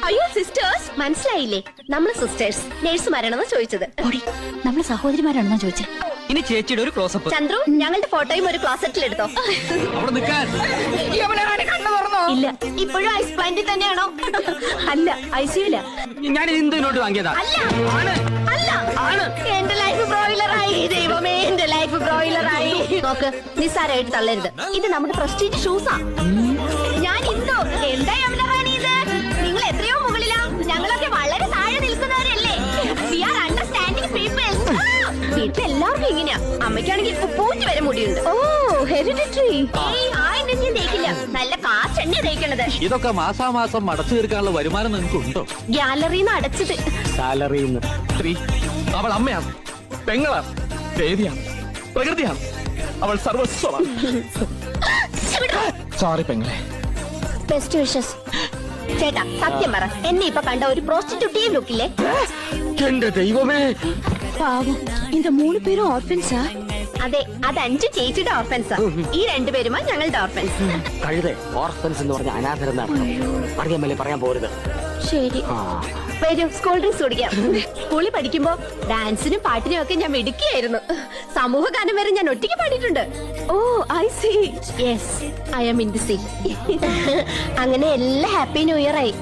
അയ്യോ സിസ്റ്റേഴ്സ് മനസ്സിലായില്ലേ? നമ്മള് സിസ്റ്റേഴ്സ് നേഴ്സുമാരാണെന്ന് ചോദിച്ചത്. നമ്മള് സഹോദരിമാരാണെന്നാ ചോദിച്ചേ. ഇനി ചേച്ചിയുടെ ഒരു ക്ലോസപ്പ്. ചന്ദ്രു ഞങ്ങളുടെ ഫോട്ടോയും ഒരു ക്ലോസറ്റിൽ എടുത്തോ. ഇല്ല, ഇപ്പോഴും ഐസ് പ്ലാന്റിൽ തന്നെയാണോ? അല്ല, ഐസിയുല. ഞാൻ ഇന്ത്യനോട്ട് വാങ്ങിയതാ. അല്ല എന്റെ ലൈഫ് ബ്രോയിലറായി. ദൈവമേ, എന്റെ ലൈഫ് ബ്രോയിലറായി. നോക്ക്, നിസ്സാരമായിട്ട് തള്ളരുത്. ഇത് നമ്മുടെ പ്രസ്റ്റീജ് ഷൂസാ. ഞാൻ ഇന്തോ എന്താ യമുനറാണി ഇത്? നിങ്ങൾ എത്രയോ മുകളിലാ, ഞങ്ങളൊക്കെ വളരെ താഴെ നിൽക്കുന്നവരല്ലേ. We are understanding people. വീട്ടിൽ എല്ലാവർക്കും ഇങ്ങനെയാ. അമ്മയ്ക്കാണെങ്കിൽ പൂച്ച വരെ മുടിയുണ്ട്. ഓ, ഹെറിഡിറ്ററി. ഞാൻ തേക്കില്ല, നല്ല കാശ് എണ്ണ തേക്കണത്. ഇതൊക്കെ മാസാമാസം അടച്ചു തീർക്കാനുള്ള വരുമാനം നിനക്കുണ്ടോ? ഗ്യാലറിന്ന് അടച്ചത്. സാലറിന്ന്. അവൾ അമ്മയാണ്, പെങ്ങളാണ്, ദേവിയാണ്, പ്രകൃതിയാണ്. അവൾ സർവസ്വമാണ്. സോറി പെങ്ങളെ. Best wishes. ചേട്ടാ സത്യം പറ, എന്നെ ഇപ്പൊ കണ്ട ഒരു പ്രോസ്റ്റിറ്റ്യൂട്ടീവ് ലുക്കില്ലേ? എന്റെ ദൈവമേ, പാവം, இந்த 3 പേരും ഓർഫൻസാ. അതെ, അത് 5 ചേച്ചിയുടെ ഓർഫൻസാ. ഈ 2 പേരുമാ ഞങ്ങളുടെ ഓർഫൻസ്. കഴുതേ, ഓർഫൻസ് എന്ന് പറഞ്ഞ അനാഥരെന്നാണ്. അറിയാമല്ലേ, പറയാൻ പോരുത്. ശരി, വരൂ സ്കൂൾ ഡ്രിങ്ക്സ് കുടിക്കാം. സ്കൂളിൽ പഠിക്കുമ്പോ ഡാൻസിനും പാട്ടിനും ഒക്കെ ഞാൻ മിടുക്കിയായിരുന്നു. സമൂഹ ഗാനം വരെ ഞാൻ ഒറ്റയ്ക്ക് പാടിയിട്ടുണ്ട്. Oh, I see. Yes, I am in the sea. അങ്ങനെ എല്ലാ ഹാപ്പി ന്യൂ ഇയർ ആയി.